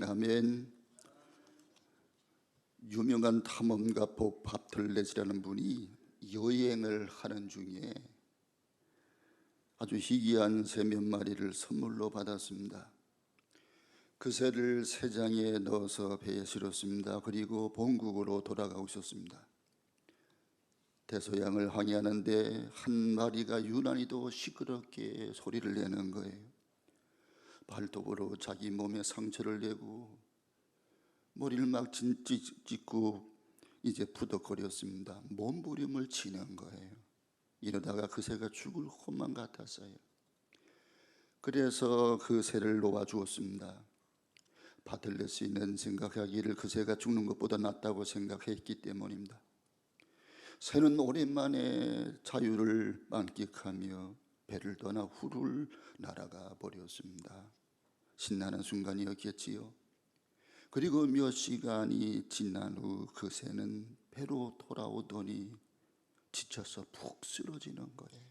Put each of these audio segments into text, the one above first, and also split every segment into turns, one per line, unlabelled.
아멘. 유명한 탐험가 복 바틀렛이라는 분이 여행을 하는 중에 아주 희귀한 새 몇 마리를 선물로 받았습니다. 그 새를 새 장에 넣어서 배에 실었습니다. 그리고 본국으로 돌아가고 있었습니다. 대서양을 항해하는데 한 마리가 유난히도 시끄럽게 소리를 내는 거예요. 발톱으로 자기 몸에 상처를 내고 머리를 막 찢고 이제 부덕거렸습니다. 몸부림을 치는 거예요. 이러다가 그 새가 죽을 것만 같았어요. 그래서 그 새를 놓아주었습니다. 바틀렛이는 생각하기를 그 새가 죽는 것보다 낫다고 생각했기 때문입니다. 새는 오랜만에 자유를 만끽하며 배를 떠나 후를 날아가 버렸습니다. 신나는 순간이었겠지요. 그리고 몇 시간이 지난 후 그 새는 배로 돌아오더니 지쳐서 푹 쓰러지는 거예요.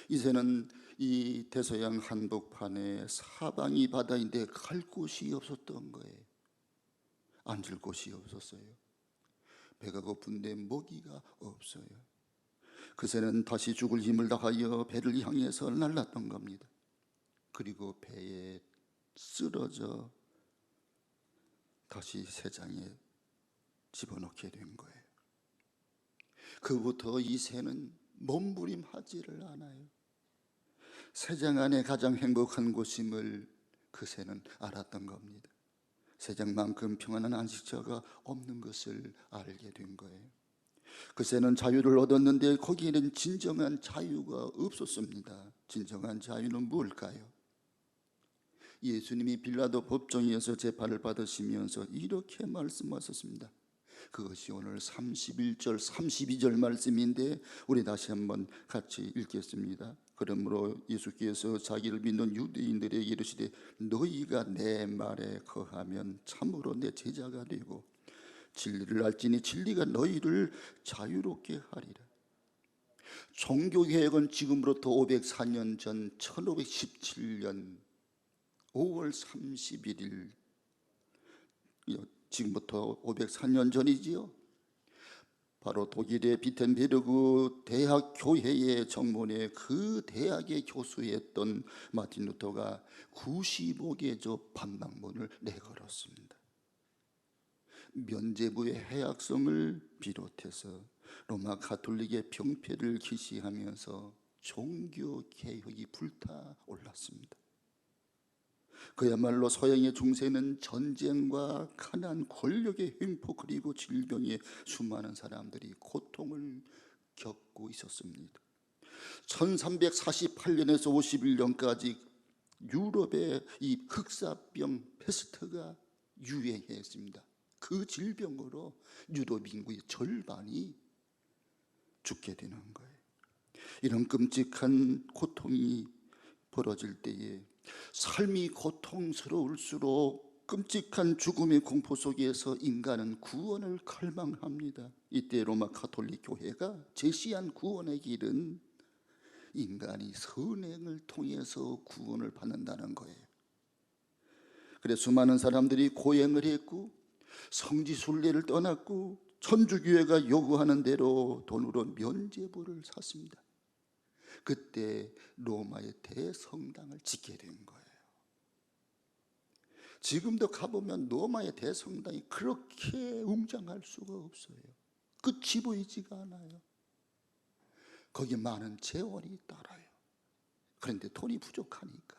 이 새는 이 대서양 한복판에 사방이 바다인데 갈 곳이 없었던 거예요. 앉을 곳이 없었어요. 배가 고픈데 먹이가 없어요. 그 새는 다시 죽을 힘을 다하여 배를 향해서 날랐던 겁니다. 그리고 배에 쓰러져 다시 새장에 집어넣게 된 거예요. 그부터 이 새는 몸부림하지를 않아요. 새장 안에 가장 행복한 곳임을 그 새는 알았던 겁니다. 새장만큼 평안한 안식처가 없는 것을 알게 된 거예요. 그 새는 자유를 얻었는데 거기에는 진정한 자유가 없었습니다. 진정한 자유는 무엇일까요? 예수님이 빌라도 법정에서 재판을 받으시면서 이렇게 말씀하셨습니다. 그것이 오늘 31절 32절 말씀인데 우리 다시 한번 같이 읽겠습니다. 그러므로 예수께서 자기를 믿는 유대인들에게 이르시되 너희가 내 말에 거하면 참으로 내 제자가 되고 진리를 알지니 진리가 너희를 자유롭게 하리라. 종교개혁은 지금으로부터 504년 전 1517년 5월 31일 지금부터 504년 전이지요. 바로 독일의 비텐베르그 대학 교회의 정문에 그 대학의 교수였던 마틴 루터가 95개조 반박문을 내걸었습니다. 면죄부의 해악성을 비롯해서 로마 가톨릭의 병폐를 기시하면서 종교개혁이 불타올랐습니다. 그야말로 서양의 중세는 전쟁과 가난, 권력의 횡포 그리고 질병에 수많은 사람들이 고통을 겪고 있었습니다. 1348년에서 51년까지 유럽에 이 흑사병 페스트가 유행했습니다. 그 질병으로 유럽 인구의 절반이 죽게 되는 거예요. 이런 끔찍한 고통이 벌어질 때에 삶이 고통스러울수록 끔찍한 죽음의 공포 속에서 인간은 구원을 갈망합니다. 이때 로마 가톨릭 교회가 제시한 구원의 길은 인간이 선행을 통해서 구원을 받는다는 거예요. 그래서 수많은 사람들이 고행을 했고 성지순례를 떠났고 천주교회가 요구하는 대로 돈으로 면죄부를 샀습니다. 그때 로마의 대성당을 짓게 된 거예요. 지금도 가보면 로마의 대성당이 그렇게 웅장할 수가 없어요. 끝이 보이지가 않아요. 거기에 많은 재원이 따라요. 그런데 돈이 부족하니까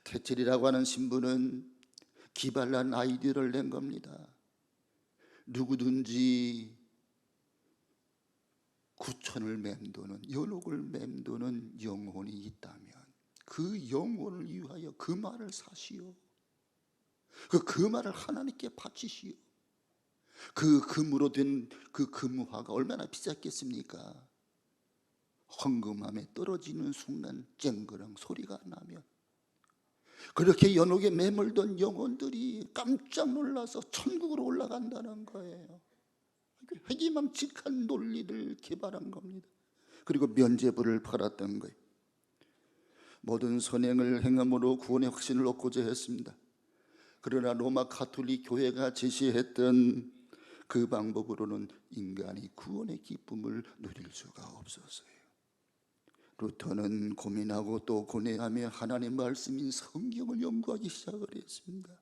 테첼이라고 하는 신부는 기발한 아이디어를 낸 겁니다. 누구든지 구천을 맴도는, 연옥을 맴도는 영혼이 있다면 그 영혼을 위하여 그 말을 사시오. 그 말을 하나님께 바치시오. 그 금으로 된 그 금화가 얼마나 비쌌겠습니까? 헌금함에 떨어지는 순간 쨍그랑 소리가 나면 그렇게 연옥에 매몰던 영혼들이 깜짝 놀라서 천국으로 올라간다는 거예요. 회기망측한 논리를 개발한 겁니다. 그리고 면죄부를 팔았던 거예요. 모든 선행을 행함으로 구원의 확신을 얻고자 했습니다. 그러나 로마 가톨릭 교회가 제시했던 그 방법으로는 인간이 구원의 기쁨을 누릴 수가 없었어요. 루터는 고민하고 또 고뇌하며 하나님의 말씀인 성경을 연구하기 시작을 했습니다.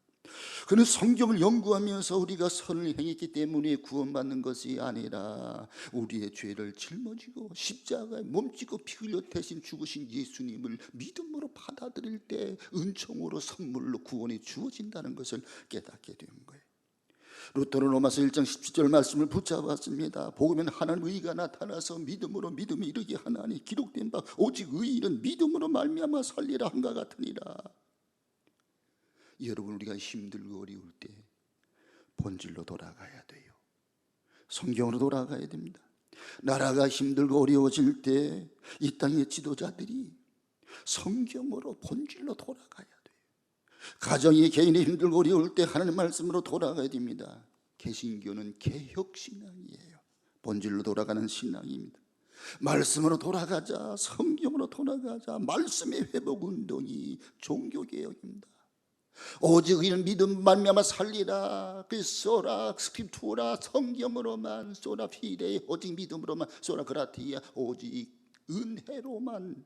그는 성경을 연구하면서 우리가 선을 행했기 때문에 구원받는 것이 아니라 우리의 죄를 짊어지고 십자가에 몸지고 피 흘려 대신 죽으신 예수님을 믿음으로 받아들일 때 은총으로 선물로 구원이 주어진다는 것을 깨닫게 된 거예요. 루터는 로마서 1장 17절 말씀을 붙잡았습니다. 복음엔 하나님의 의가 나타나서 믿음으로 믿음이 이르게 하나니 기록된 바 오직 의인은 믿음으로 말미암아 살리라 한가 같으니라. 여러분, 우리가 힘들고 어려울 때 본질로 돌아가야 돼요. 성경으로 돌아가야 됩니다. 나라가 힘들고 어려워질 때 이 땅의 지도자들이 성경으로 본질로 돌아가야 돼요. 가정이 개인이 힘들고 어려울 때 하나님 말씀으로 돌아가야 됩니다. 개신교는 개혁신앙이에요. 본질로 돌아가는 신앙입니다. 말씀으로 돌아가자, 성경으로 돌아가자. 말씀의 회복운동이 종교개혁입니다. 오직 이는 믿음 말미암아 살리라. 그 소라 스크립투라, 성경으로만, 소라 피레, 오직 믿음으로만, 소라 그라티아, 오직 은혜로만.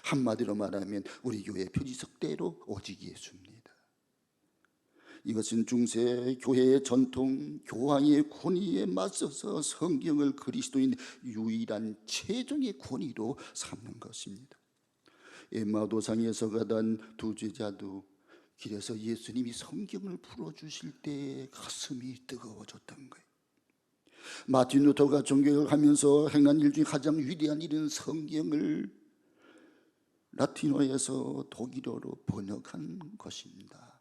한마디로 말하면 우리 교회 표지석대로 오직 예수입니다. 이것은 중세 교회의 전통, 교황의 권위에 맞서서 성경을 그리스도인 유일한 최종의 권위로 삼는 것입니다. 엠마오도상에서 가던 두 제자도 길에서 예수님이 성경을 풀어주실 때 가슴이 뜨거워졌던 거예요. 마틴 루터가 종교개혁을 하면서 행한 일 중에 가장 위대한 일은 성경을 라틴어에서 독일어로 번역한 것입니다.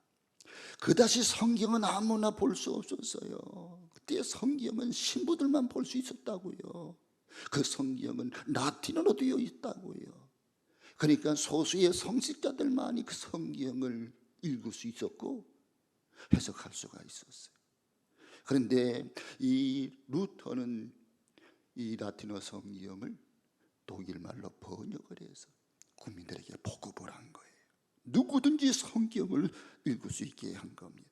그다시 성경은 아무나 볼 수 없었어요. 그때 성경은 신부들만 볼 수 있었다고요. 그 성경은 라틴어로 되어 있다고요. 그러니까 소수의 성직자들만이 그 성경을 읽을 수 있었고 해석할 수가 있었어요. 그런데 이 루터는 이 라틴어 성경을 독일말로 번역을 해서 국민들에게 보급을 한 거예요. 누구든지 성경을 읽을 수 있게 한 겁니다.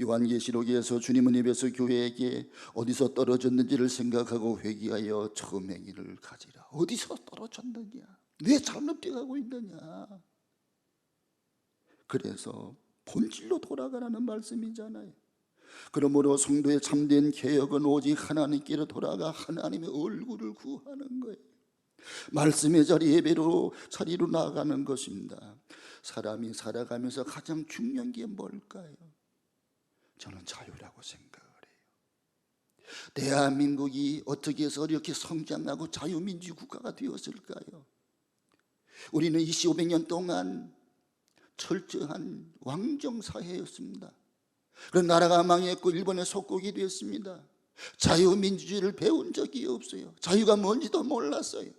요한계시록에서 주님은 에베소 교회에게 어디서 떨어졌는지를 생각하고 회개하여 처음 행위를 가지라. 어디서 떨어졌느냐? 왜 잘못되어가고 있느냐? 그래서 본질로 돌아가라는 말씀이잖아요. 그러므로 성도의 참된 개혁은 오직 하나님께로 돌아가 하나님의 얼굴을 구하는 거예요. 말씀의 자리, 예배로 자리로 나아가는 것입니다. 사람이 살아가면서 가장 중요한 게 뭘까요? 저는 자유라고 생각을 해요. 대한민국이 어떻게 해서 이렇게 성장하고 자유민주 국가가 되었을까요? 우리는 2500년 동안 철저한 왕정사회였습니다. 그런 나라가 망했고 일본에 속국이 됐습니다. 자유민주주의를 배운 적이 없어요. 자유가 뭔지도 몰랐어요.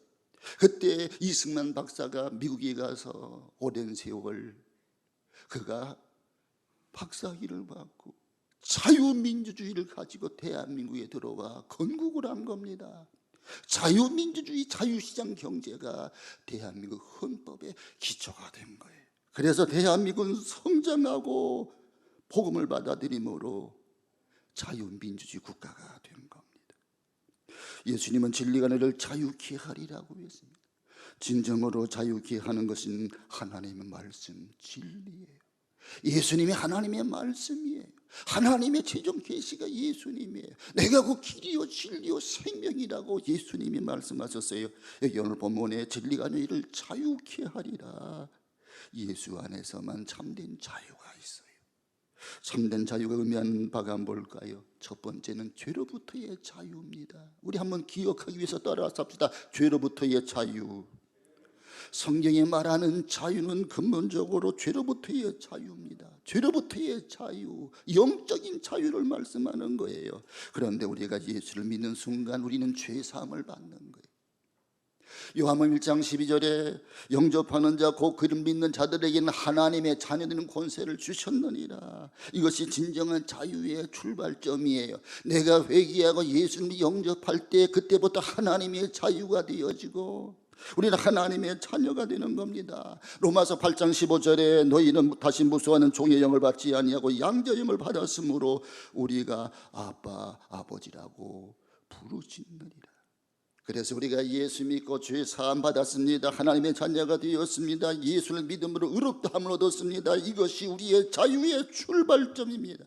그때 이승만 박사가 미국에 가서 오랜 세월 그가 박사학위를 받고 자유민주주의를 가지고 대한민국에 들어와 건국을 한 겁니다. 자유민주주의, 자유시장 경제가 대한민국 헌법의 기초가 된 거예요. 그래서 대한민국은 성장하고 복음을 받아들임으로 자유민주주의 국가가 된 겁니다. 예수님은 진리가 너를 자유케 하리라고 했습니다. 진정으로 자유케 하는 것은 하나님의 말씀, 진리예요. 예수님이 하나님의 말씀이에요. 하나님의 최종 계시가 예수님이에요. 내가 그 길이요 진리요 생명이라고 예수님이 말씀하셨어요. 여기 오늘 본문에 진리가 너희를 자유케 하리라. 예수 안에서만 참된 자유가 있어요. 참된 자유가 의미하는 바가 뭘까요? 첫 번째는 죄로부터의 자유입니다. 우리 한번 기억하기 위해서 따라서 합시다. 죄로부터의 자유. 성경이 말하는 자유는 근본적으로 죄로부터의 자유입니다. 죄로부터의 자유, 영적인 자유를 말씀하는 거예요. 그런데 우리가 예수를 믿는 순간 우리는 죄사함을 받는 거예요. 요한복음 1장 12절에 영접하는 자 곧 그를 믿는 자들에게는 하나님의 자녀되는 권세를 주셨느니라. 이것이 진정한 자유의 출발점이에요. 내가 회개하고 예수님을 영접할 때 그때부터 하나님의 자유가 되어지고 우리는 하나님의 자녀가 되는 겁니다. 로마서 8장 15절에 너희는 다시 무수하는 종의 영을 받지 아니하고 양자의 영을 받았으므로 우리가 아빠 아버지라고 부르짖느니라. 그래서 우리가 예수 믿고 죄 사함 받았습니다. 하나님의 자녀가 되었습니다. 예수를 믿음으로 의롭다함을 얻었습니다. 이것이 우리의 자유의 출발점입니다.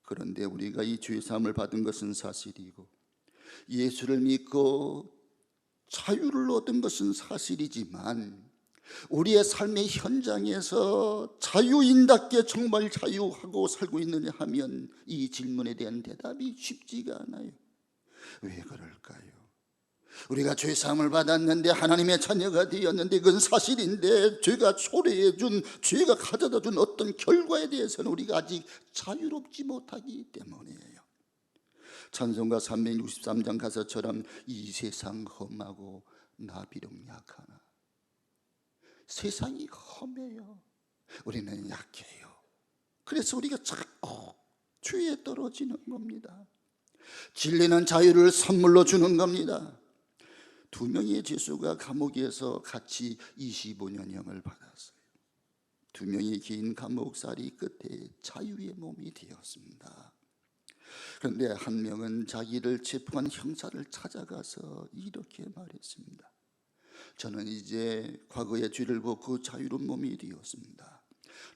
그런데 우리가 이 죄 사함을 받은 것은 사실이고 예수를 믿고 자유를 얻은 것은 사실이지만 우리의 삶의 현장에서 자유인답게 정말 자유하고 살고 있느냐 하면 이 질문에 대한 대답이 쉽지가 않아요. 왜 그럴까요? 우리가 죄사함을 받았는데 하나님의 자녀가 되었는데 그건 사실인데 죄가 초래해준, 죄가 가져다준 어떤 결과에 대해서는 우리가 아직 자유롭지 못하기 때문이에요. 찬송가 363장 가사처럼 이 세상 험하고 나 비록 약하나. 세상이 험해요. 우리는 약해요. 그래서 우리가 자꾸 죄에 떨어지는 겁니다. 진리는 자유를 선물로 주는 겁니다. 두 명의 죄수가 감옥에서 같이 25년형을 받았어요. 두 명의 긴 감옥살이 끝에 자유의 몸이 되었습니다. 그런데 한 명은 자기를 체포한 형사를 찾아가서 이렇게 말했습니다. 저는 이제 과거의 죄를 벗고 자유로운 몸이 되었습니다.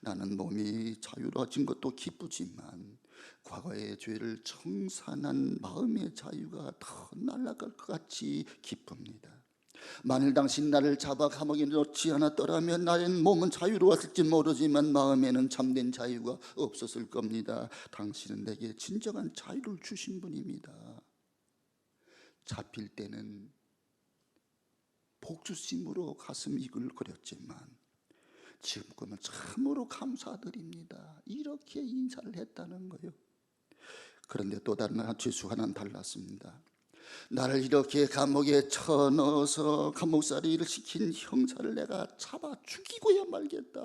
나는 몸이 자유로워진 것도 기쁘지만 과거의 죄를 청산한 마음의 자유가 더 날아갈 것 같이 기쁩니다. 만일 당신 나를 잡아 감옥에 넣지 않았더라면 나의 몸은 자유로웠을지 모르지만 마음에는 참된 자유가 없었을 겁니다. 당신은 내게 진정한 자유를 주신 분입니다. 잡힐 때는 복수심으로 가슴 이글거렸지만 지금은 참으로 감사드립니다. 이렇게 인사를 했다는 거예요. 그런데 또 다른 죄수 하나는 달랐습니다. 나를 이렇게 감옥에 쳐넣어서 감옥살이를 시킨 형사를 내가 잡아 죽이고야 말겠다.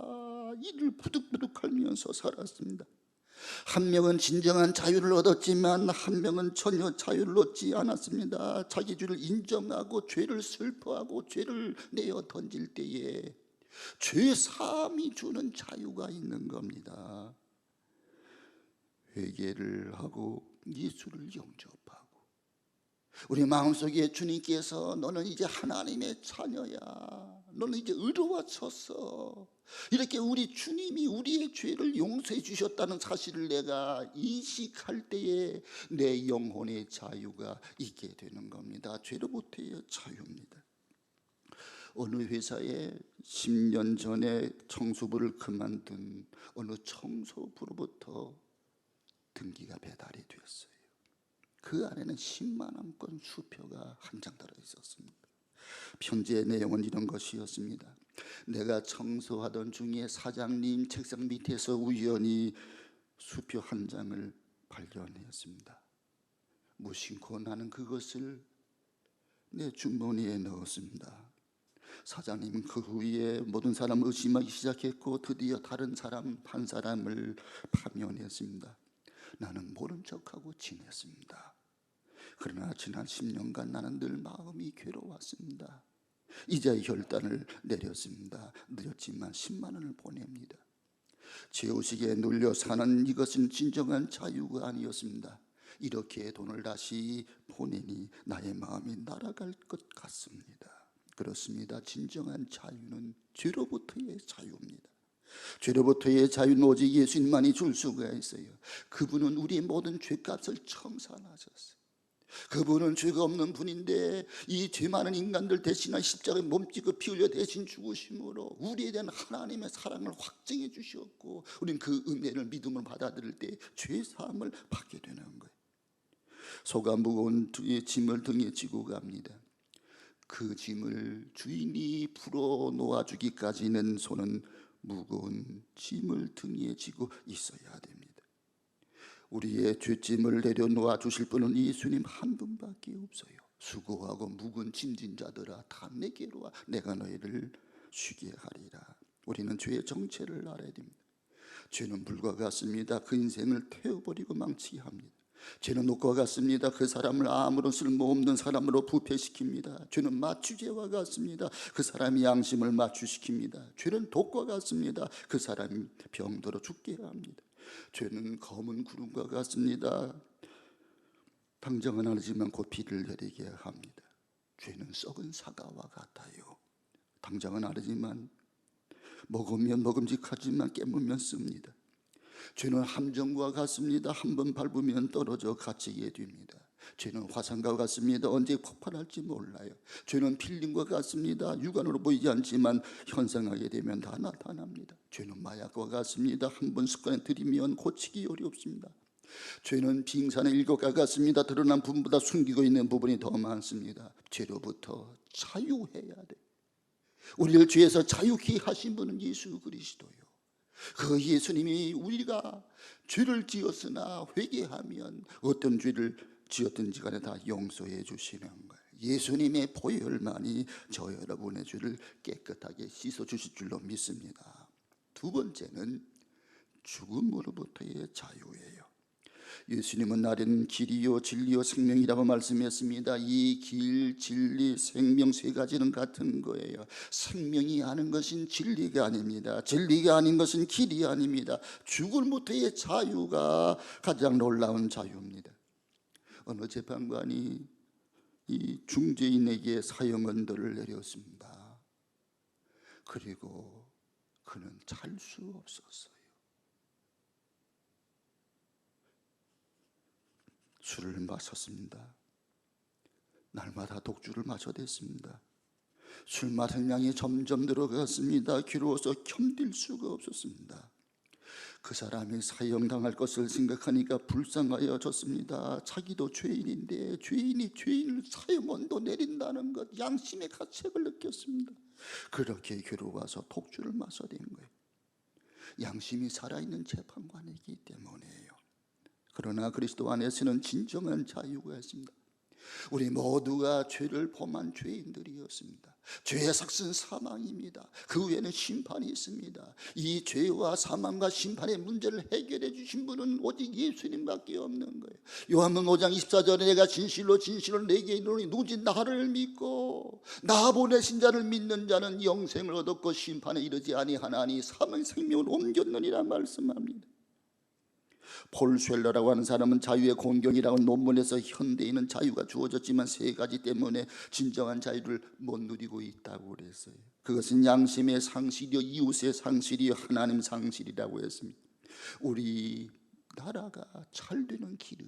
이를 부득부득하면서 살았습니다. 한 명은 진정한 자유를 얻었지만 한 명은 전혀 자유를 얻지 않았습니다. 자기 죄를 인정하고 죄를 슬퍼하고 죄를 내어 던질 때에 죄 사함이 주는 자유가 있는 겁니다. 회개를 하고 예수를 영접하고 우리 마음속에 주님께서 너는 이제 하나님의 자녀야, 너는 이제 의로워졌어, 이렇게 우리 주님이 우리의 죄를 용서해 주셨다는 사실을 내가 인식할 때에 내 영혼의 자유가 있게 되는 겁니다. 죄로부터의 자유입니다. 어느 회사에 10년 전에 청소부를 그만둔 어느 청소부로부터 등기가 배달이 되었어요. 그 안에는 10만 원권 수표가 한 장 들어 있었습니다. 편지의 내용은 이런 것이었습니다. 내가 청소하던 중에 사장님 책상 밑에서 우연히 수표 한 장을 발견했습니다. 무심코 나는 그것을 내 주머니에 넣었습니다. 사장님은 그 후에 모든 사람을 의심하기 시작했고 드디어 다른 사람 한 사람을 파면했습니다. 나는 모른 척하고 지냈습니다. 그러나 지난 10년간 나는 늘 마음이 괴로웠습니다. 이제 결단을 내렸습니다. 늦었지만 10만 원을 보냅니다. 죄의식에 눌려 사는 이것은 진정한 자유가 아니었습니다. 이렇게 돈을 다시 보내니 나의 마음이 날아갈 것 같습니다. 그렇습니다. 진정한 자유는 죄로부터의 자유입니다. 죄로부터의 자유는 오직 예수님만이 줄 수가 있어요. 그분은 우리의 모든 죄값을 청산하셨어요. 그분은 죄가 없는 분인데 이 죄 많은 인간들 대신한 십자가에 몸짓고 피 흘려 대신 죽으심으로 우리에 대한 하나님의 사랑을 확증해 주셨고 우리는 그 은혜를 믿음으로 받아들일 때 죄 사함을 받게 되는 거예요. 소가 무거운 짐을 등에 지고 갑니다. 그 짐을 주인이 풀어 놓아주기까지는 소는 무거운 짐을 등에 지고 있어야 됩니다. 우리의 죄짐을 내려놓아 주실 분은 예수님 한 분밖에 없어요. 수고하고 무거운 짐진 자들아 다 내게로 와 내가 너희를 쉬게 하리라. 우리는 죄의 정체를 알아야 됩니다. 죄는 불과 같습니다. 그 인생을 태워버리고 망치게 합니다. 죄는 녹과 같습니다. 그 사람을 아무런 쓸모없는 사람으로 부패시킵니다. 죄는 마취제와 같습니다. 그 사람이 양심을 마취시킵니다. 죄는 독과 같습니다. 그 사람이 병들어 죽게 합니다. 죄는 검은 구름과 같습니다. 당장은 아니지만 곧 비를 내리게 합니다. 죄는 썩은 사과와 같아요. 당장은 아니지만 먹으면 먹음직하지만 깨물면 씁니다. 죄는 함정과 같습니다. 한번 밟으면 떨어져 갇히게 됩니다. 죄는 화산과 같습니다. 언제 폭발할지 몰라요. 죄는 필름과 같습니다. 육안으로 보이지 않지만 현상하게 되면 다 나타납니다. 죄는 마약과 같습니다. 한번 습관에 들이면 고치기 어렵습니다. 죄는 빙산의 일격과 같습니다. 드러난 부분보다 숨기고 있는 부분이 더 많습니다. 죄로부터 자유해야 돼. 우리를 죄에서 자유케 하신 분은 예수 그리스도요. 그 예수님이 우리가 죄를 지었으나 회개하면 어떤 죄를 지었든지 간에 다 용서해 주시는 거예요. 예수님의 보혈만이 저 여러분의 죄를 깨끗하게 씻어 주실 줄로 믿습니다. 두 번째는 죽음으로부터의 자유예요. 예수님은 나는 길이요 진리요 생명이라고 말씀했습니다. 이 길, 진리, 생명 세 가지는 같은 거예요. 생명이 아닌 것은 진리가 아닙니다. 진리가 아닌 것은 길이 아닙니다. 죽음부터의 자유가 가장 놀라운 자유입니다. 어느 재판관이 이 중죄인에게 사형언도를 내렸습니다. 그리고 그는 잘 수 없었어요. 술을 마셨습니다. 날마다 독주를 마셔댔습니다. 술 마신 양이 점점 늘어갔습니다. 괴로워서 견딜 수가 없었습니다. 그 사람이 사형당할 것을 생각하니까 불쌍하여졌습니다. 자기도 죄인인데 죄인이 죄인을 사형언도 내린다는 것, 양심의 가책을 느꼈습니다. 그렇게 괴로워서 독주를 마셔댄 거예요. 양심이 살아있는 재판관이기 때문에요. 그러나 그리스도 안에서는 진정한 자유가 있습니다. 우리 모두가 죄를 범한 죄인들이었습니다. 죄의 삭은 사망입니다. 그 외에는 심판이 있습니다. 이 죄와 사망과 심판의 문제를 해결해 주신 분은 오직 예수님밖에 없는 거예요. 요한복음 5장 24절에 내가 진실로 내게 이르노니 누구든지 나를 믿고 나 보내신 자를 믿는 자는 영생을 얻었고 심판에 이르지 아니하나니 사망의 생명을 옮겼느니라 말씀합니다. 폴 쉘러라고 하는 사람은 자유의 공경이라고 논문에서 현대인은 자유가 주어졌지만 세 가지 때문에 진정한 자유를 못 누리고 있다고 그랬어요. 그것은 양심의 상실이요, 이웃의 상실이요, 하나님 상실이라고 했습니다. 우리 나라가 잘 되는 길은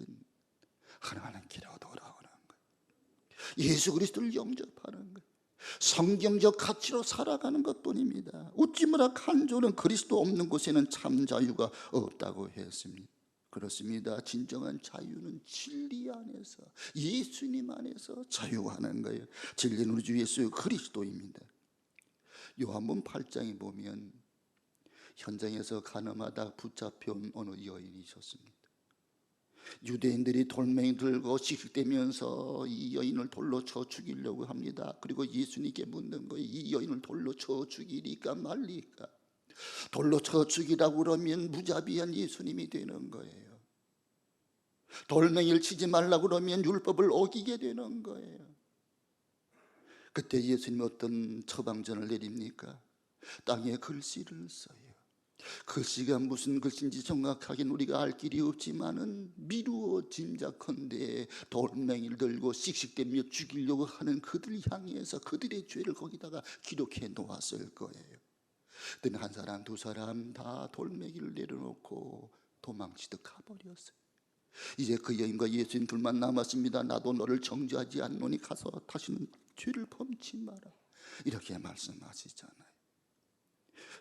하나님께로 돌아오는 거예요. 예수 그리스도를 영접하는 거예요. 성경적 가치로 살아가는 것뿐입니다. 웃지 마라 간조는 그리스도 없는 곳에는 참 자유가 없다고 했습니다. 그렇습니다. 진정한 자유는 진리 안에서, 예수님 안에서 자유하는 거예요. 진리는 우리 주 예수 그리스도입니다. 요한복음 8장에 보면 현장에서 가늠하다 붙잡혀온 어느 여인이 있었습니다. 유대인들이 돌멩이 들고 씩씩대면서 이 여인을 돌로 쳐 죽이려고 합니다. 그리고 예수님께 묻는 거예요. 이 여인을 돌로 쳐 죽이리까 말리까? 돌로 쳐 죽이라고 그러면 무자비한 예수님이 되는 거예요. 돌멩이를 치지 말라고 그러면 율법을 어기게 되는 거예요. 그때 예수님이 어떤 처방전을 내립니까? 땅에 글씨를 써요. 글씨가 무슨 글씨인지 정확하게는 우리가 알 길이 없지만은 미루어 짐작컨대 돌멩이를 들고 씩씩대며 죽이려고 하는 그들을 향해서 그들의 죄를 거기다가 기록해 놓았을 거예요. 그때 한 사람 두 사람 다 돌멩이를 내려놓고 도망치듯 가버렸어요. 이제 그 여인과 예수님 둘만 남았습니다. 나도 너를 정죄하지 않노니 가서 다시는 죄를 범치 마라, 이렇게 말씀하시잖아요.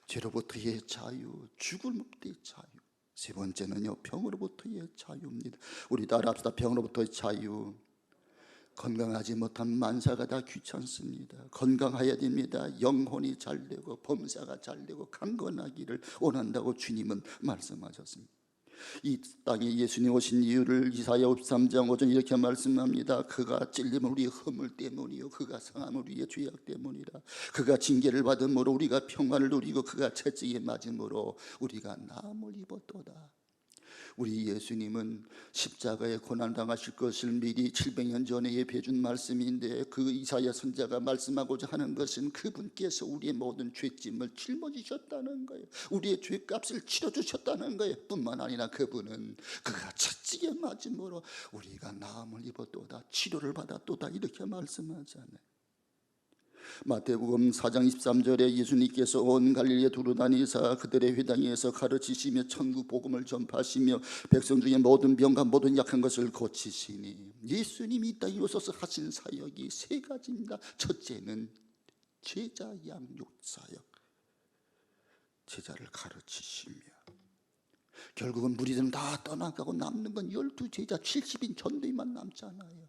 죄로부터의 자유, 죽음으로부터의 자유. 세 번째는요, 병으로부터의 자유입니다. 우리 따라합시다. 병으로부터의 자유. 건강하지 못한 만사가 다 귀찮습니다. 건강해야 됩니다. 영혼이 잘 되고 범사가 잘 되고 강건하기를 원한다고 주님은 말씀하셨습니다. 이 땅에 예수님 오신 이유를 이사야 53장 5절 이렇게 말씀합니다. 그가 찔림은 우리의 허물 때문이요 그가 상함은 우리의 죄악 때문이라. 그가 징계를 받음으로 우리가 평안을 누리고 그가 채찍에 맞음으로 우리가 나음을 입었도다. 우리 예수님은 십자가에 고난당하실 것을 미리 700년 전에 예배해준 말씀인데, 그 이사야 선지자가 말씀하고자 하는 것은 그분께서 우리의 모든 죄짐을 짊어지셨다는 거예요. 우리의 죄값을 치러주셨다는 거예요. 뿐만 아니라 그분은 그가 채찍에 맞음으로 우리가 나음을 입었도다, 치료를 받았도다, 이렇게 말씀하잖아요. 마태복음 4장 23절에 예수님께서 온 갈릴리에 두루다니사 그들의 회당에서 가르치시며 천국 복음을 전파하시며 백성 중에 모든 병과 모든 약한 것을 고치시니, 예수님이 이 땅에 오셔서 하신 사역이 세 가지입니다. 첫째는 제자 양육 사역, 제자를 가르치시며, 결국은 무리들은 다 떠나가고 남는 건 12제자 70인 전도인만 남잖아요.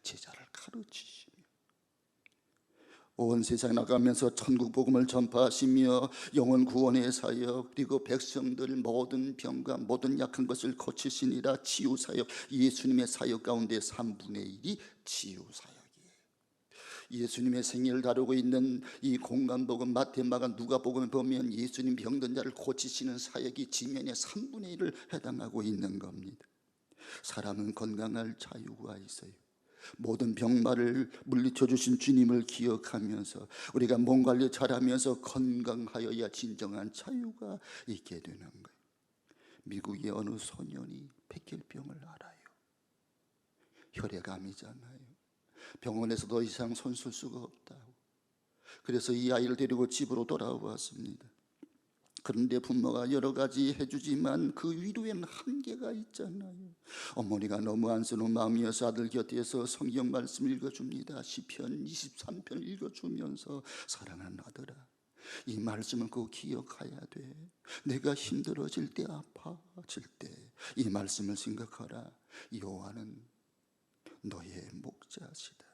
제자를 가르치시며 온 세상에 나가면서 천국 복음을 전파하시며 영혼 구원의 사역, 그리고 백성들 모든 병과 모든 약한 것을 고치시니라. 치유 사역, 예수님의 사역 가운데 3분의 1이 치유 사역이에요. 예수님의 생애를 다루고 있는 이 공간복음, 마태, 마가, 누가복음을 보면 예수님 병든 자를 고치시는 사역이 지면의 3분의 1을 해당하고 있는 겁니다. 사람은 건강할 자유가 있어요. 모든 병마를 물리쳐 주신 주님을 기억하면서 우리가 몸 관리 잘하면서 건강하여야 진정한 자유가 있게 되는 거예요. 미국의 어느 소년이 백혈병을 알아요. 혈액암이잖아요. 병원에서 더 이상 손 쓸 수가 없다고. 그래서 이 아이를 데리고 집으로 돌아왔습니다. 그런데 부모가 여러 가지 해주지만 그 위로에는 한계가 있잖아요. 어머니가 너무 안쓰러운 마음이어서 아들 곁에서 성경 말씀 읽어줍니다. 시편 23편 읽어주면서, 사랑하는 아들아, 이 말씀을 꼭 기억해야 돼. 내가 힘들어질 때, 아파질 때 이 말씀을 생각하라. 여호와는 너의 목자시다.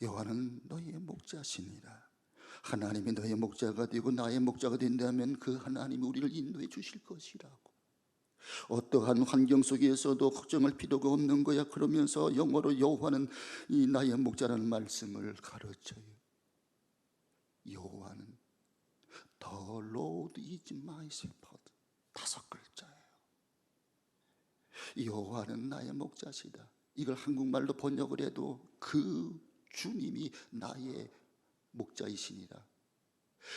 여호와는 너의 목자시니라. 하나님이 너의 목자가 되고 나의 목자가 된다면 그 하나님이 우리를 인도해 주실 것이라고. 어떠한 환경 속에서도 걱정할 필요가 없는 거야. 그러면서 영어로 여호와는 이 나의 목자라는 말씀을 가르쳐요. 여호와는 The Lord is my shepherd, 5글자예요. 여호와는 나의 목자시다. 이걸 한국말로 번역을 해도 그 주님이 나의 목자이시니라.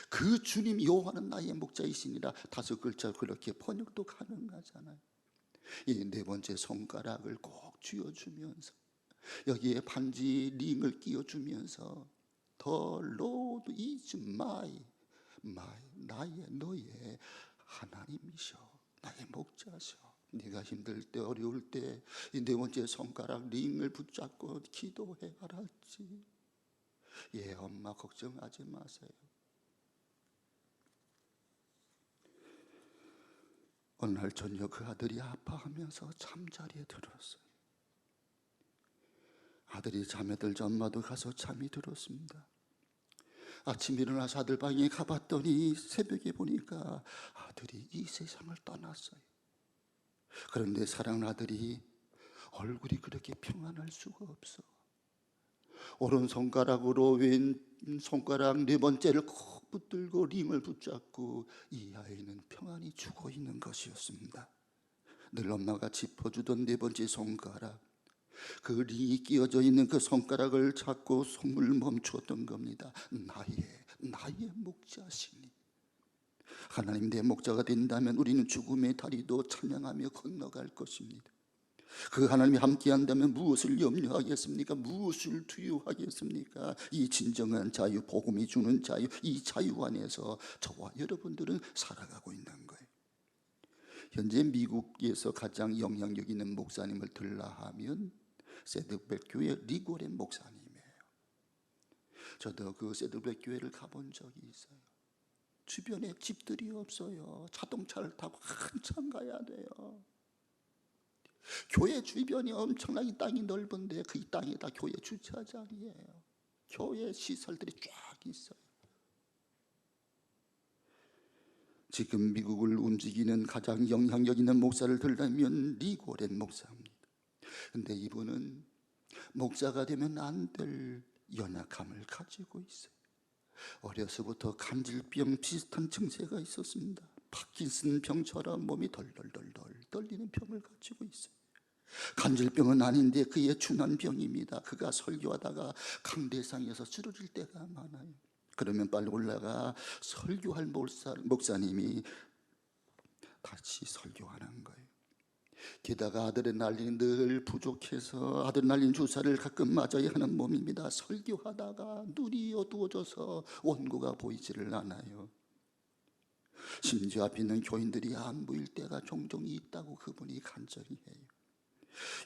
그 주님 여호와는 나의 목자이시니라. 5글자 그렇게 번역도 가능하잖아요. 이 네 번째 손가락을 꼭 쥐어주면서 여기에 반지 링을 끼워주면서 The Lord is my 나의 너의 하나님이셔, 나의 목자셔. 네가 힘들 때 어려울 때 이 네 번째 손가락 링을 붙잡고 기도해. 알았지? 예, 엄마 걱정하지 마세요. 어느 날 저녁 그 아들이 아파하면서 잠자리에 들었어요. 아들이 잠에 들자 엄마도 가서 잠이 들었습니다. 아침 일어나서 아들 방에 가봤더니 새벽에 보니까 아들이 이 세상을 떠났어요. 그런데 사랑하는 아들이 얼굴이 그렇게 평안할 수가 없어. 오른손가락으로 왼손가락 네 번째를 콕 붙들고 링을 붙잡고 이 아이는 평안히 죽어 있는 것이었습니다. 늘 엄마가 짚어주던 네 번째 손가락, 그 링이 끼어져 있는 그 손가락을 잡고 숨을 멈추었던 겁니다. 나의 목자시니. 하나님 내 목자가 된다면 우리는 죽음의 다리도 찬양하며 건너갈 것입니다. 그 하나님이 함께한다면 무엇을 염려하겠습니까? 무엇을 두려워하겠습니까? 이 진정한 자유, 복음이 주는 자유, 이 자유 안에서 저와 여러분들은 살아가고 있는 거예요. 현재 미국에서 가장 영향력 있는 목사님을 들라 하면 세드백 교회 리고렌 목사님이에요. 저도 그 세드백 교회를 가본 적이 있어요. 주변에 집들이 없어요. 자동차를 타고 한참 가야 돼요. 교회 주변이 엄청나게 땅이 넓은데 그 땅이 다 교회 주차장이에요. 교회 시설들이 쫙 있어요. 지금 미국을 움직이는 가장 영향력 있는 목사를 들라면 리고렌 목사입니다. 근데 이분은 목사가 되면 안 될 연약함을 가지고 있어요. 어려서부터 간질병 비슷한 증세가 있었습니다. 파킨슨 병처럼 몸이 덜덜덜덜 떨리는 병을 가지고 있어요. 간질병은 아닌데 그의 준한 병입니다. 그가 설교하다가 강대상에서 쓰러질 때가 많아요. 그러면 빨리 올라가 설교할 목사님이 같이 설교하는 거예요. 게다가 아드레날린이 늘 부족해서 아드레날린 주사를 가끔 맞아야 하는 몸입니다. 설교하다가 눈이 어두워져서 원고가 보이지를 않아요. 심지어 앞에 있는 교인들이 안 보일 때가 종종 있다고 그분이 간절히 해요.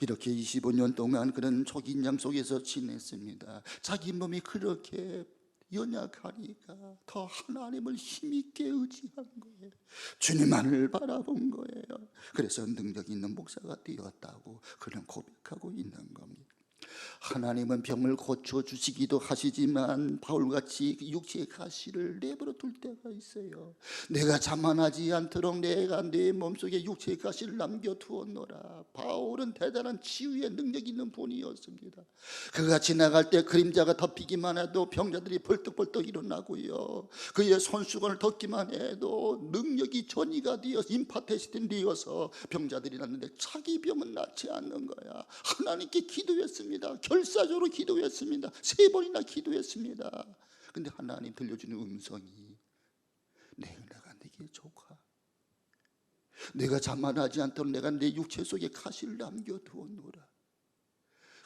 이렇게 25년 동안 그런 촉인양 속에서 지냈습니다. 자기 몸이 그렇게 연약하니까 더 하나님을 힘있게 의지한 거예요. 주님만을 바라본 거예요. 그래서 능력 있는 목사가 되었다고 그런 고백하고 있는 겁니다. 하나님은 병을 고쳐주시기도 하시지만 바울같이 육체의 가시를 내버려 둘 때가 있어요. 내가 자만하지 않도록 내가 내 몸속에 육체의 가시를 남겨두었노라. 바울은 대단한 치유의 능력 있는 분이었습니다. 그가 지나갈 때 그림자가 덮이기만 해도 병자들이 벌떡벌떡 일어나고요, 그의 손수건을 덮기만 해도 능력이 전이가 되어서 임파테시된 되어서 병자들이 났는데 자기 병은 낫지 않는 거야. 하나님께 기도했습니다. 결사적으로 기도했습니다. 3번이나 기도했습니다. 근데 하나님 들려주는 음성이 내 은혜가 내게 좋아. 내가 자만하지 않도록 내가 내 육체 속에 가시를 남겨두었노라.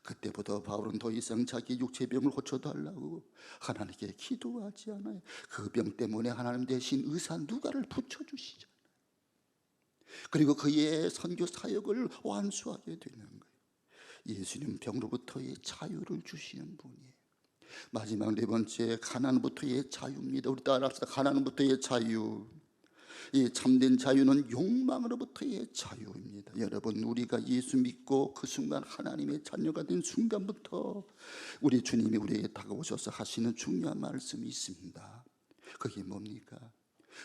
그때부터 바울은 더 이상 자기 육체병을 고쳐달라고 하나님께 기도하지 않아요. 그 병 때문에 하나님 대신 의사 누가를 붙여주시잖아요. 그리고 그의 선교 사역을 완수하게 되는 거예요. 예수님 병으로부터의 자유를 주시는 분이에요. 마지막 4번째, 가난부터의 자유입니다. 우리 따라합시다. 가난부터의 자유. 이 참된 자유는 욕망으로부터의 자유입니다. 여러분, 우리가 예수 믿고 그 순간 하나님의 자녀가 된 순간부터 우리 주님이 우리에게 다가오셔서 하시는 중요한 말씀이 있습니다. 그게 뭡니까?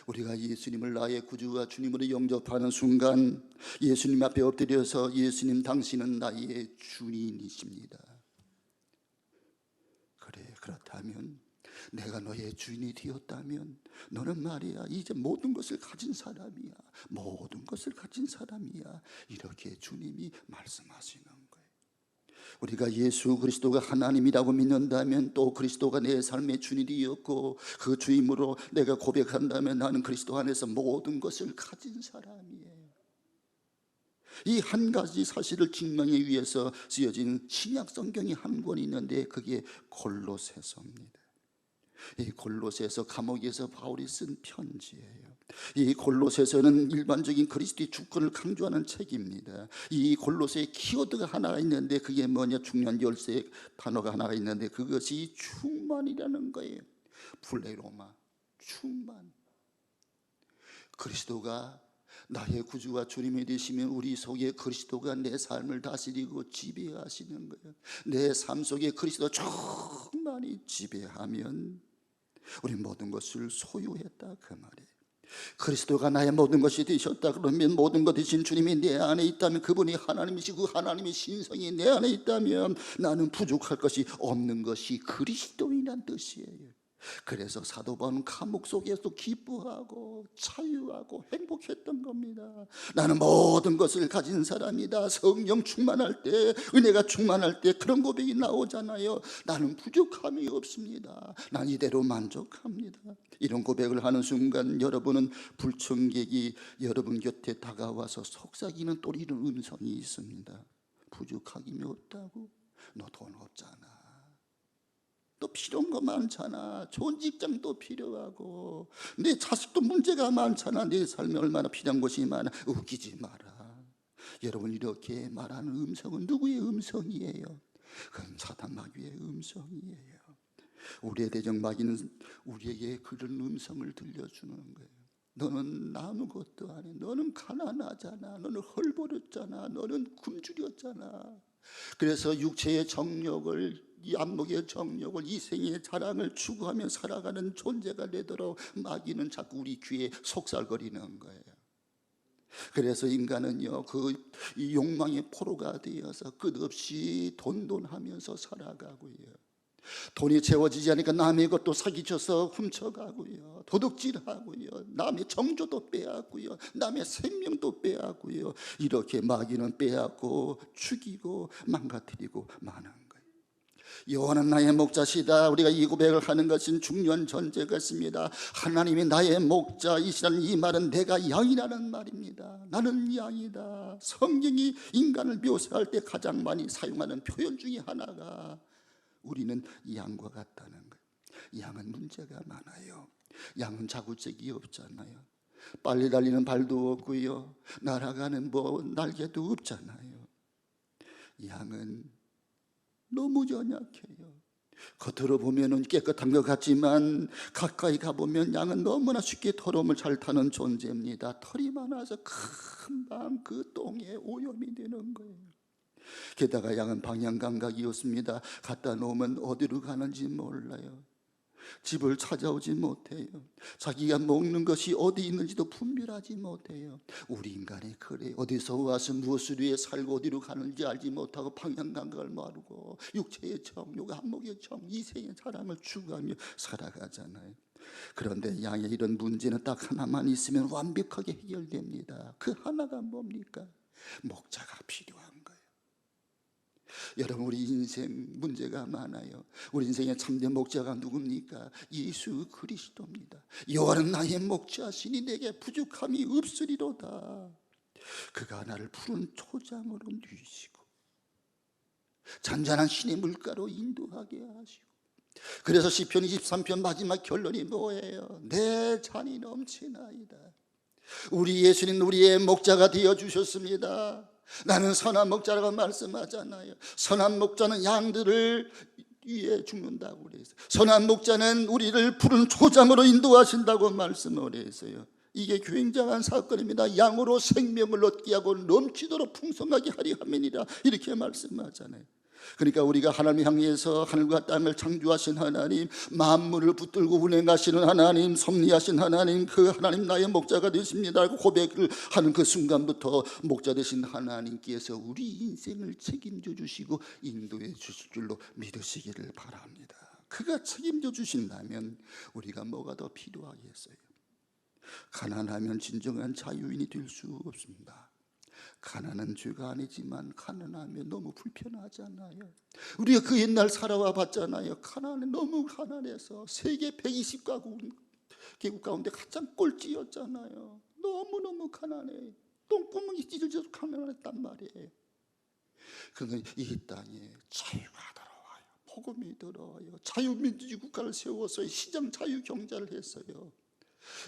우리가 예수님을 나의 구주와 주님으로 영접하는 순간 예수님 앞에 엎드려서 예수님 당신은 나의 주인이십니다. 그래, 그렇다면 내가 너의 주인이 되었다면 너는 말이야 이제 모든 것을 가진 사람이야. 모든 것을 가진 사람이야. 이렇게 주님이 말씀하시는 거예요. 우리가 예수 그리스도가 하나님이라고 믿는다면 또 그리스도가 내 삶의 주인이었고 그 주임으로 내가 고백한다면 나는 그리스도 안에서 모든 것을 가진 사람이에요. 이 한 가지 사실을 증명하기 위해서 쓰여진 신약 성경이 한 권 있는데 그게 골로새서입니다. 이 골로새서 감옥에서 바울이 쓴 편지예요. 이 골로새서는 일반적인 그리스도의 주권을 강조하는 책입니다. 이 골로새에 키워드가 하나가 있는데 그게 뭐냐, 중요한 열쇠 단어가 하나가 있는데 그것이 충만이라는 거예요. 플레로마, 충만. 그리스도가 나의 구주와 주님이 되시면 우리 속에 그리스도가 내 삶을 다스리고 지배하시는 거예요. 내 삶 속에 그리스도가 충만히 지배하면 우리 모든 것을 소유했다 그 말이에요. 그리스도가 나의 모든 것이 되셨다 그러면 모든 것 되신 주님이 내 안에 있다면 그분이 하나님이시고 하나님의 신성이 내 안에 있다면 나는 부족할 것이 없는 것이 그리스도인이란 뜻이에요. 그래서 사도 바울은 감옥 속에서 기뻐하고 자유하고 행복했던 겁니다. 나는 모든 것을 가진 사람이다. 성령 충만할 때, 은혜가 충만할 때 그런 고백이 나오잖아요. 나는 부족함이 없습니다. 난 이대로 만족합니다. 이런 고백을 하는 순간 여러분은 불청객이 여러분 곁에 다가와서 속삭이는 또 이런 음성이 있습니다. 부족하기면 없다고? 너 돈 없잖아. 또 필요한 거 많잖아. 좋은 직장도 필요하고 내 자식도 문제가 많잖아. 내 삶에 얼마나 필요한 것이 많아. 웃기지 마라. 여러분, 이렇게 말하는 음성은 누구의 음성이에요? 그건 사단 마귀의 음성이에요. 우리의 대적 마귀는 우리에게 그런 음성을 들려주는 거예요. 너는 아무것도 안 해. 너는 가난하잖아. 너는 헐버렸잖아. 너는 굶주렸잖아. 그래서 육체의 정욕을, 이 안목의 정욕을, 이생의 자랑을 추구하며 살아가는 존재가 되도록 마귀는 자꾸 우리 귀에 속살거리는 거예요. 그래서 인간은요, 이 욕망의 포로가 되어서 끝없이 돈돈하면서 살아가고요. 돈이 채워지지 않으니까 남의 것도 사기쳐서 훔쳐가고요, 도둑질하고요, 남의 정조도 빼앗고요, 남의 생명도 빼앗고요. 이렇게 마귀는 빼앗고 죽이고 망가뜨리고 마는 거예요. 여호와는 나의 목자시다. 우리가 이 고백을 하는 것은 중요한 전제가 있습니다. 하나님이 나의 목자이시라는 이 말은 내가 양이라는 말입니다. 나는 양이다. 성경이 인간을 묘사할 때 가장 많이 사용하는 표현 중에 하나가 우리는 양과 같다는 거예요. 양은 문제가 많아요. 양은 자구책이 없잖아요. 빨리 달리는 발도 없고요, 날아가는 날개도 없잖아요. 양은 너무 연약해요. 겉으로 보면 깨끗한 것 같지만 가까이 가보면 양은 너무나 쉽게 더러움을 잘 타는 존재입니다. 털이 많아서 금방 그 똥에 오염이 되는 거예요. 게다가 양은 방향감각이 없습니다. 갖다 놓으면 어디로 가는지 몰라요. 집을 찾아오지 못해요. 자기가 먹는 것이 어디 있는지도 분별하지 못해요. 우리 인간이 그래요. 어디서 와서 무엇을 위해 살고 어디로 가는지 알지 못하고 방향감각을 모르고 육체의 정욕, 안목의 정, 이생의 사람을 추구하며 살아가잖아요. 그런데 양의 이런 문제는 딱 하나만 있으면 완벽하게 해결됩니다. 그 하나가 뭡니까? 목자가 필요한 거예요. 여러분, 우리 인생 문제가 많아요. 우리 인생의 참된 목자가 누굽니까? 예수 그리스도입니다. 여호와는 나의 목자시니 내게 부족함이 없으리로다. 그가 나를 푸른 초장으로 누이시고 잔잔한 신의 물가로 인도하게 하시고. 그래서 시편 23편 마지막 결론이 뭐예요? 내 잔이 넘치나이다. 우리 예수님 우리의 목자가 되어주셨습니다. 나는 선한 목자라고 말씀하잖아요. 선한 목자는 양들을 위해 죽는다고 그랬어요. 선한 목자는 우리를 푸른 초장으로 인도하신다고 말씀을 했어요. 이게 굉장한 사건입니다. 양으로 생명을 얻게 하고 넘치도록 풍성하게 하려 함이니라, 이렇게 말씀하잖아요. 그러니까 우리가 하나님 향해서 하늘과 땅을 창조하신 하나님, 만물을 붙들고 운행하시는 하나님, 섭리하신 하나님, 그 하나님 나의 목자가 되십니다 라고 고백을 하는 그 순간부터 목자 되신 하나님께서 우리 인생을 책임져 주시고 인도해 주실 줄로 믿으시기를 바랍니다. 그가 책임져 주신다면 우리가 뭐가 더 필요하겠어요? 가난하면 진정한 자유인이 될 수 없습니다. 가난은 죄가 아니지만 가난하면 너무 불편하잖아요. 우리가 그 옛날 살아와 봤잖아요. 가난은 너무 가난해서 세계 120가국 개국 가운데 가장 꼴찌였잖아요. 너무너무 가난해. 똥구멍이 찢어져서 가난했단 말이에요. 그러나 이 땅에 자유가 들어와요. 복음이 들어와요. 자유민주주의 국가를 세워서 시장 자유경제를 했어요.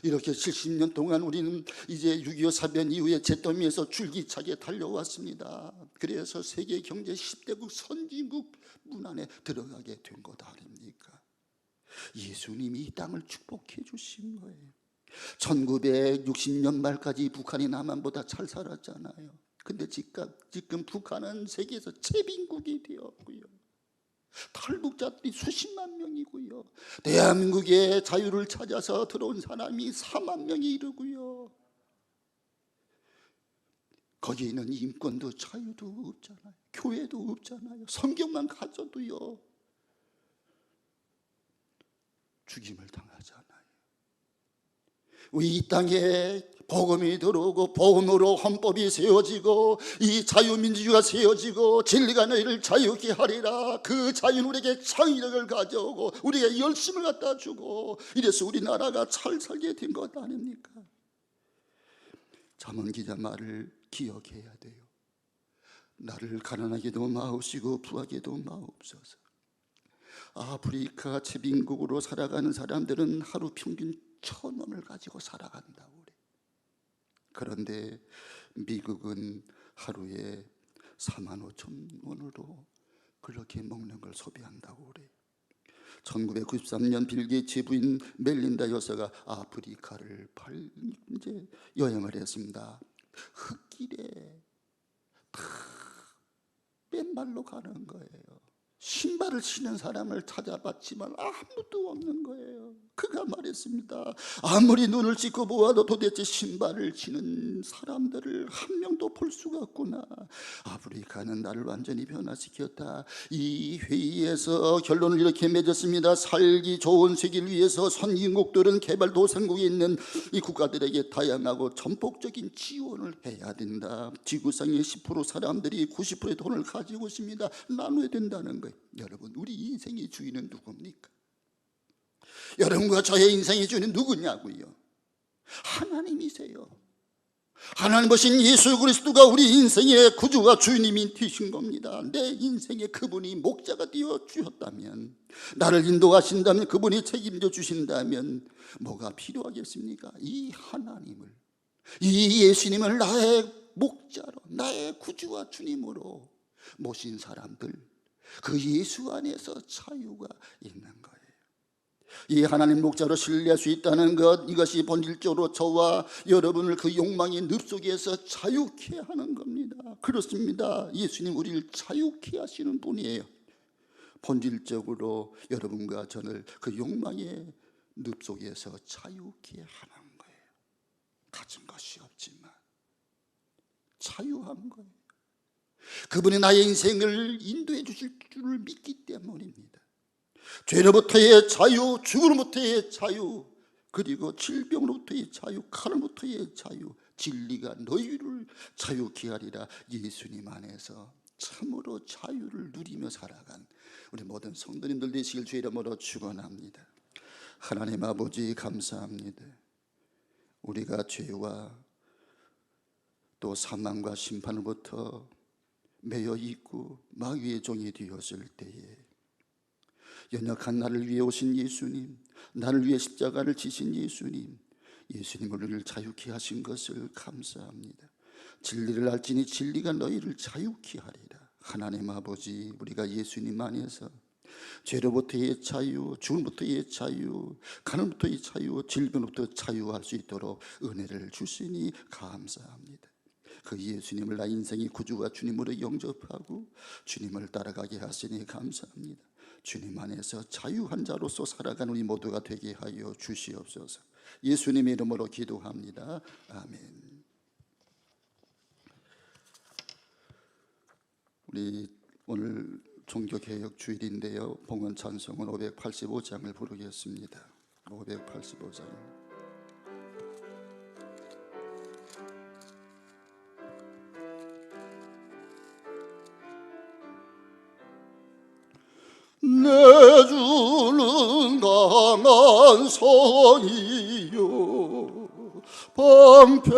이렇게 70년 동안 우리는 이제 6.25 사변 이후에 잿더미에서 줄기차게 달려왔습니다. 그래서 세계 경제 10대국 선진국 문 안에 들어가게 된 것 아닙니까? 예수님이 이 땅을 축복해 주신 거예요. 1960년 말까지 북한이 남한보다 잘 살았잖아요. 근데 지금 북한은 세계에서 최빈국이 되었고요, 탈북자들이 수십만 명이고요, 대한민국의 자유를 찾아서 들어온 사람이 4만 명이 이르고요, 거기에는 인권도 자유도 없잖아요. 교회도 없잖아요. 성경만 가져도요 죽임을 당하잖아요. 우리 이 땅에 복음이 들어오고 복음으로 헌법이 세워지고 이 자유민주주의가 세워지고 진리가 너희를 자유케 하리라. 그 자유는 우리에게 창의력을 가져오고 우리에게 열심을 갖다 주고, 이래서 우리나라가 잘 살게 된 것 아닙니까? 잠언 기자 말을 기억해야 돼요. 나를 가난하게도 마옵시고 부하게도 마옵소서. 아프리카 최빈국으로 살아가는 사람들은 하루 평균 1,000원을 가지고 살아간다고 그래. 그런데 미국은 하루에 45,000원으로 그렇게 먹는 걸 소비한다고 그래. 1993년 빌 게이츠 부인 멜린다 여사가 아프리카를 이제 여행을 했습니다. 흙길에 다 맨발로 가는 거예요. 신발을 신은 사람을 찾아봤지만 아무도 없는 거예요. 그가 말했습니다. 아무리 눈을 찢고 보아도 도대체 신발을 신은 사람들을 한 명도 볼 수가 없구나. 아프리카는 나를 완전히 변화시켰다. 이 회의에서 결론을 이렇게 맺었습니다. 살기 좋은 세계를 위해서 선진국들은 개발도상국에 있는 이 국가들에게 다양하고 전폭적인 지원을 해야 된다. 지구상의 10% 사람들이 90%의 돈을 가지고 있습니다. 나눠야 된다는 거예요. 여러분, 우리 인생의 주인은 누굽니까? 여러분과 저의 인생의 주인은 누구냐고요? 하나님이세요. 하나님 보신 예수 그리스도가 우리 인생의 구주와 주님이 되신 겁니다. 내 인생에 그분이 목자가 되어 주셨다면, 나를 인도하신다면, 그분이 책임져 주신다면 뭐가 필요하겠습니까? 이 하나님을, 이 예수님을 나의 목자로, 나의 구주와 주님으로 모신 사람들, 그 예수 안에서 자유가 있는 거예요. 이 하나님 목자로 신뢰할 수 있다는 것, 이것이 본질적으로 저와 여러분을 그 욕망의 늪 속에서 자유케 하는 겁니다. 그렇습니다. 예수님 우리를 자유케 하시는 분이에요. 본질적으로 여러분과 저를 그 욕망의 늪 속에서 자유케 하는 거예요. 가진 것이 없지만 자유한 거예요. 그분이 나의 인생을 인도해 주실 줄을 믿기 때문입니다. 죄로부터의 자유, 죽음으로부터의 자유, 그리고 질병으로부터의 자유, 칼로부터의 자유, 진리가 너희를 자유케 하리라. 예수님 안에서 참으로 자유를 누리며 살아간 우리 모든 성도님들 되시길 주의 이름으로 축원합니다. 하나님 아버지 감사합니다. 우리가 죄와 또 사망과 심판으로부터 매여 있고 마귀의 종이 되었을 때에 연약한 나를 위해 오신 예수님, 나를 위해 십자가를 지신 예수님, 예수님을 우리를 자유케 하신 것을 감사합니다. 진리를 알지니 진리가 너희를 자유케 하리라. 하나님 아버지, 우리가 예수님 안에서 죄로부터의 자유, 죽음부터의 자유, 가난부터의 자유, 질병부터 자유할 수 있도록 은혜를 주시니 감사합니다. 그 예수님을 나 인생의 구주와 주님으로 영접하고 주님을 따라가게 하시니 감사합니다. 주님 안에서 자유한 자로서 살아가는 우리 모두가 되게 하여 주시옵소서. 예수님의 이름으로 기도합니다. 아멘. 우리 오늘 종교개혁 주일인데요, 봉헌 찬송은 585장을 부르겠습니다. 585장. 내 주는 강한 성이요 방패와